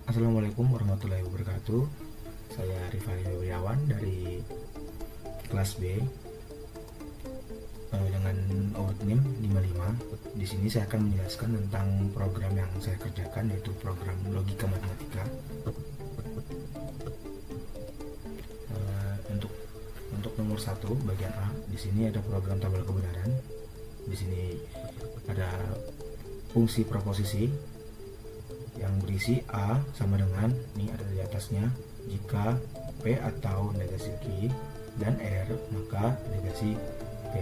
Assalamualaikum warahmatullahi wabarakatuh. Saya Rifai Febriawan dari kelas B dengan urut NIM 55. Di sini saya akan menjelaskan tentang program yang saya kerjakan, yaitu program logika matematika. Untuk nomor 1 bagian A, di sini ada program tabel kebenaran. Di sini ada fungsi proposisi yang berisi A sama dengan, ini ada di atasnya, jika P atau negasi Q dan R maka negasi P,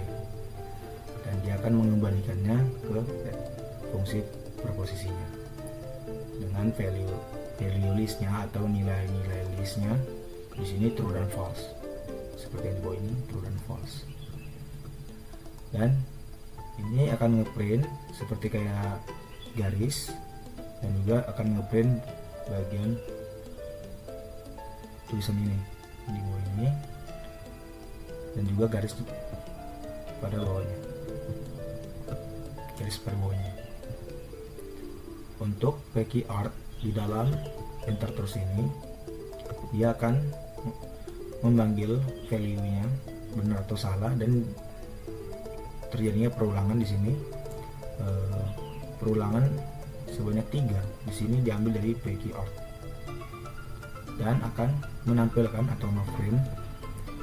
dan dia akan mengembalikannya ke fungsi proposisinya dengan value listnya atau nilai-nilai listnya. Di sini true dan false, seperti yang di bawah ini, true dan false. Dan ini akan ngeprint seperti kayak garis, dan juga akan ngeprint bagian tulisan ini di bawah ini, dan juga garis pada bawahnya, garis pada bawahnya. Untuk PQR di dalam enter terus ini, dia akan memanggil value-nya benar atau salah, dan terjadinya perulangan di sini. Perulangan sebanyak 3 di sini diambil dari PQR, dan akan menampilkan atau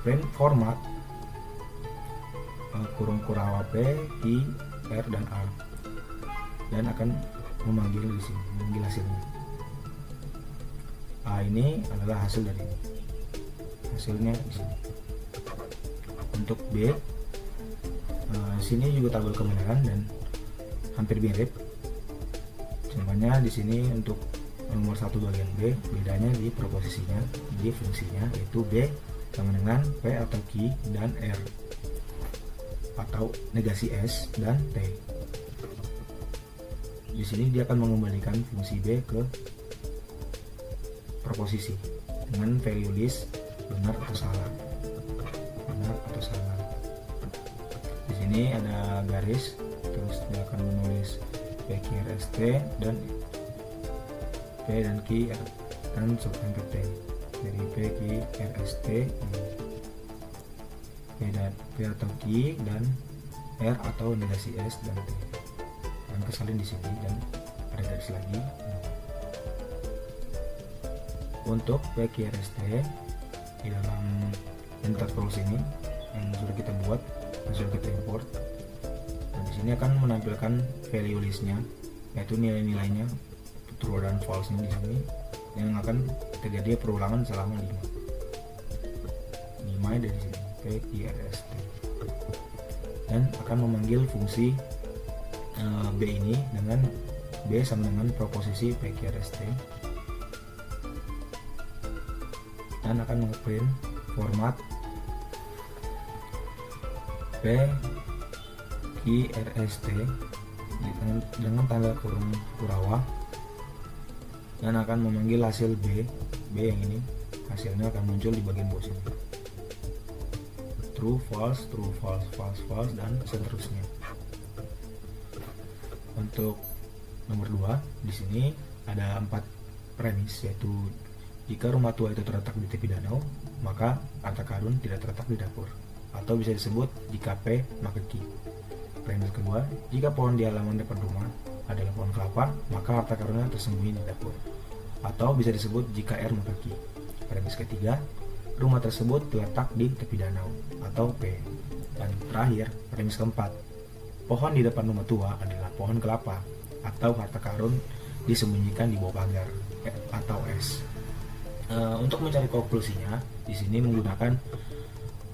print format kurung kurawa P, Q, R dan A, dan akan memanggil di sini, memanggil hasilnya. A ini adalah hasil dari ini, hasilnya di sini. Untuk B, sini juga tabel kebenaran dan hampir mirip. Contohnya di sini untuk nomor 1 bagian B, bedanya di proposisinya, di fungsinya, yaitu B sama dengan P atau Q dan R, atau negasi S dan T. Di sini dia akan mengembalikan fungsi B ke proposisi dengan value list benar atau salah, benar atau salah. Di sini ada garis, terus dia akan menulis PQRST dan P dan Q R dan sampai ke T. Dari PQRST, P atau Q dan R atau negasi S dan T, dan kesalin di sini, dan ada garis lagi. Untuk PQRST di dalam enter tools ini yang sudah kita buat, yang sudah kita import, dan di sini akan menampilkan value listnya, yaitu nilai-nilainya true dan false di sini, yang akan terjadi perulangan selama 5 dari sini PQRST, dan akan memanggil fungsi B ini dengan B sama dengan proposisi PQRST, dan akan ngeprint format PQRST dengan tanda kurung kurawa, dan akan memanggil hasil B yang ini. Hasilnya akan muncul di bagian bawah sini, true false, false, false, dan seterusnya. Untuk nomor 2 di sini ada 4 premis, yaitu jika rumah tua itu terletak di tepi danau, maka harta karun tidak terletak di dapur, atau bisa disebut jika P maka Q. Premis kedua, jika pohon di halaman depan rumah adalah pohon kelapa, maka harta karunnya tersembunyi di dapur, atau bisa disebut jika R maka Q. Premis ketiga, rumah tersebut terletak di tepi danau, atau P. Dan terakhir, premis keempat, pohon di depan rumah tua adalah pohon kelapa, atau harta karun disembunyikan di bawah pagar, atau S. Untuk mencari konklusinya, di sini menggunakan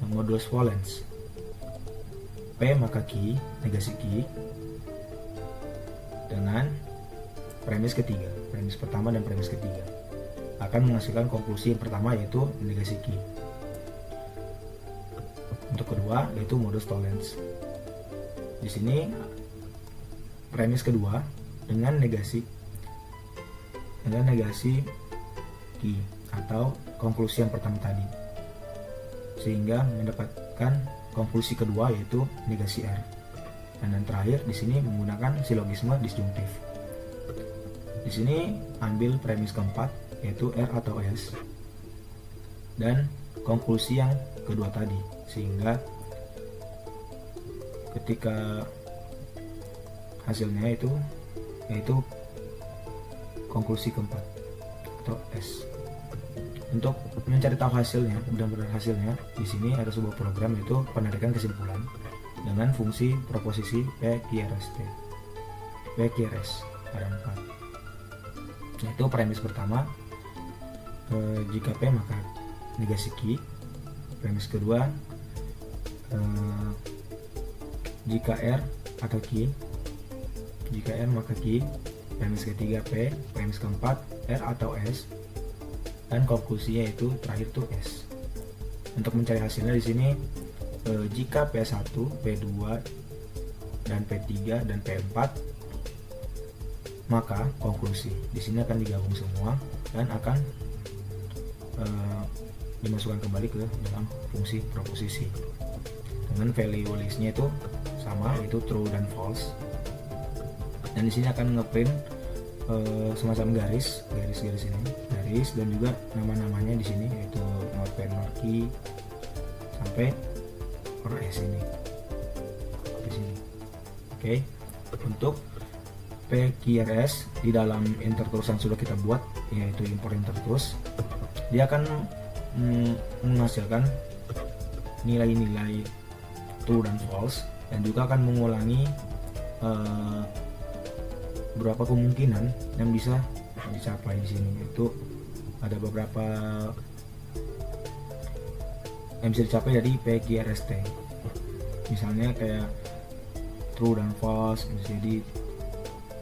modulus valens. P maka Q, negasi Q, dengan premis ketiga, premis pertama dan premis ketiga, akan menghasilkan konklusi yang pertama, yaitu negasi Q. Untuk kedua, yaitu modus tollens. Di sini premis kedua dengan negasi Q, atau konklusi yang pertama tadi, sehingga mendapatkan konklusi kedua, yaitu negasi R. Dan yang terakhir di sini menggunakan silogisme disjungtif. Di sini ambil premis keempat yaitu R atau S dan konklusi yang kedua tadi, sehingga ketika hasilnya itu yaitu konklusi keempat atau S. Untuk mencari tahu hasilnya, benar-benar hasilnya, di sini ada sebuah program yaitu penarikan kesimpulan dengan fungsi proposisi PQRST. PQRS ada 4. Yaitu premis pertama, jika P maka negasi Q. Premis kedua, jika R atau Q. Jika R maka Q. Premis ketiga P. Premis keempat R atau S. Dan konklusinya itu terakhir tuh S. Untuk mencari hasilnya di sini, jika P1, P2, dan P3 dan P4, maka konklusi di sini akan digabung semua dan akan dimasukkan kembali ke dalam fungsi proposisi dengan value listnya itu sama, yaitu true dan false. Dan di sini akan ngeprint semacam garis ini, garis, dan juga nama-namanya di sini yaitu notepad marquee sampai S ini di sini. Oke. Untuk PQRS di dalam intertools yang sudah kita buat yaitu import intertools, dia akan menghasilkan nilai-nilai true dan false, dan juga akan mengulangi beberapa kemungkinan yang bisa dicapai di sini. Itu ada beberapa yang bisa dicapai dari PQRST, misalnya kayak true dan false, bisa jadi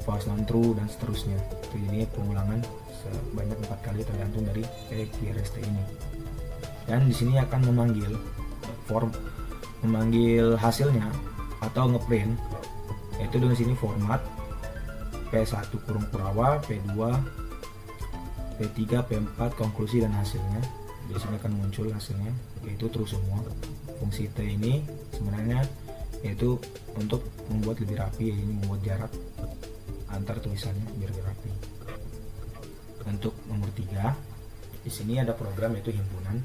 false dan true, dan seterusnya. Jadi pengulangan sebanyak 4 kali tergantung dari PQRST ini. Dan di sini akan memanggil hasilnya atau ngeprint, yaitu dengan sini format P1 kurung kurawa, P2, P3, P4, konklusi dan hasilnya. Di sini akan muncul hasilnya, yaitu true semua. Fungsi T ini sebenarnya yaitu untuk membuat lebih rapi, ini membuat jarak antar tulisannya biar lebih rapi. Untuk nomor 3, di sini ada program yaitu himpunan.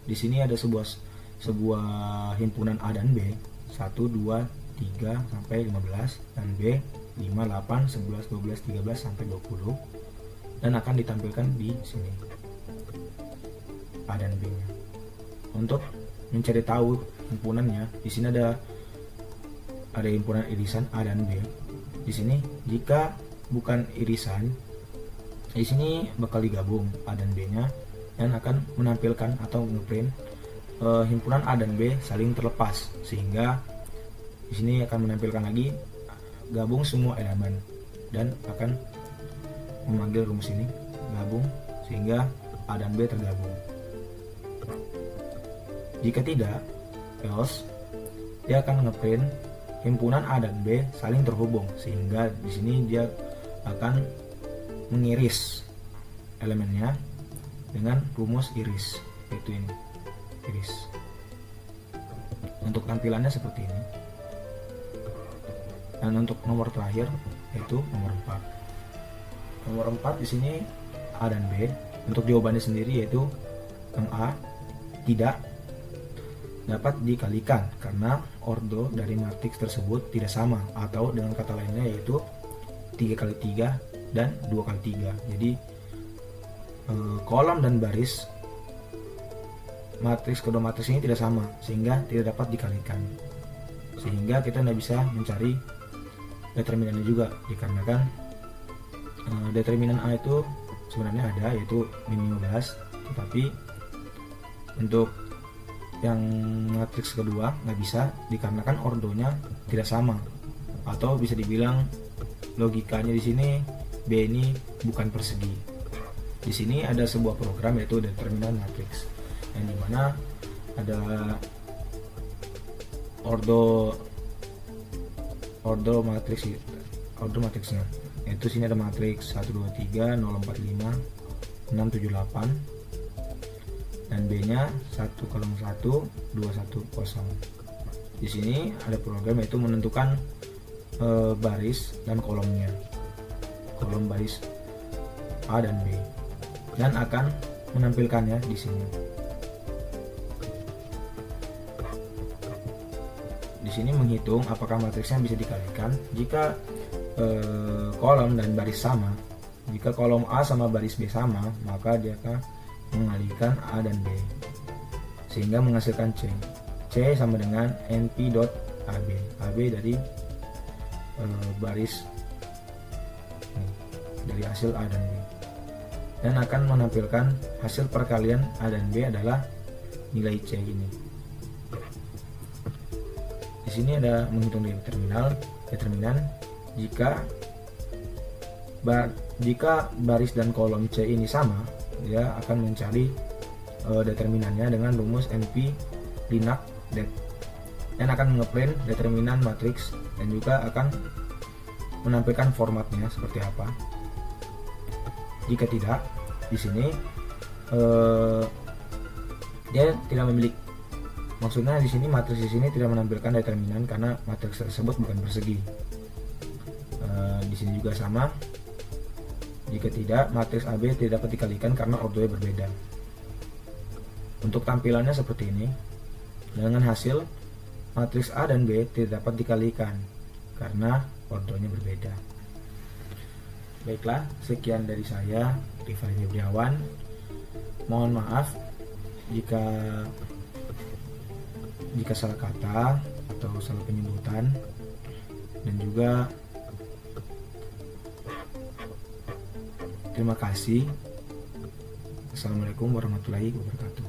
Di sini ada sebuah himpunan A dan B, 1, 2, 3 sampai 15, dan B 5, 8, 11, 12, 13 sampai 20, dan akan ditampilkan di sini A dan B nya. Untuk mencari tahu himpunannya, di sini ada himpunan irisan A dan B. Di sini jika bukan irisan, di sini bakal digabung A dan B nya dan akan menampilkan atau ngeprint himpunan A dan B saling terlepas, sehingga di sini akan menampilkan lagi gabung semua elemen dan akan memanggil rumus ini gabung sehingga A dan B tergabung. Jika tidak, else, dia akan ngeprint himpunan A dan B saling terhubung, sehingga di sini dia akan mengiris elemennya dengan rumus iris, yaitu ini iris. Untuk tampilannya seperti ini. Dan untuk nomor terakhir yaitu nomor 4. Nomor 4 di sini A dan B. Untuk jawabannya sendiri yaitu yang A tidak dapat dikalikan karena ordo dari matriks tersebut tidak sama, atau dengan kata lainnya yaitu 3 kali 3 dan 2 kali 3. Jadi kolom dan baris matriks kedua matriks ini tidak sama, sehingga tidak dapat dikalikan, sehingga kita tidak bisa mencari determinannya juga, dikarenakan determinan A itu sebenarnya ada yaitu min 15, tetapi untuk yang matriks kedua nggak bisa dikarenakan ordonya tidak sama, atau bisa dibilang logikanya di sini B ini bukan persegi. Di sini ada sebuah program yaitu determinan matriks, yang dimana ada ordo matriksnya, yaitu sini ada matriks 1, 2, 3, 0, 4, 5, 6, 7, 8, dan B nya 1, 1, 2, 1, 0. Di sini ada program yaitu menentukan baris dan kolomnya. Kolom baris A dan B, dan akan menampilkannya di sini. Di sini menghitung apakah matriksnya bisa dikalikan. Jika kolom dan baris sama, jika kolom A sama baris B sama, maka dia akan mengalihkan A dan B sehingga menghasilkan C. C sama dengan np.ab. AB dari baris dari hasil A dan B, dan akan menampilkan hasil perkalian A dan B adalah nilai C ini. Di sini ada menghitung determinan. Jika baris dan kolom C ini sama, dia akan mencari determinannya dengan rumus np linac det, dan akan mengeprint determinan matriks dan juga akan menampilkan formatnya seperti apa. Jika tidak, di sini dia tidak memiliki, maksudnya di sini matriks di sini tidak menampilkan determinan karena matriks tersebut bukan persegi. Di sini juga sama. Jika tidak, matriks AB tidak dapat dikalikan karena ordonya berbeda. Untuk tampilannya seperti ini. Dengan hasil matriks A dan B tidak dapat dikalikan karena ordonya berbeda. Baiklah, sekian dari saya, Rifai Febriawan. Mohon maaf jika salah kata atau salah penyebutan, dan juga terima kasih. Assalamualaikum warahmatullahi wabarakatuh.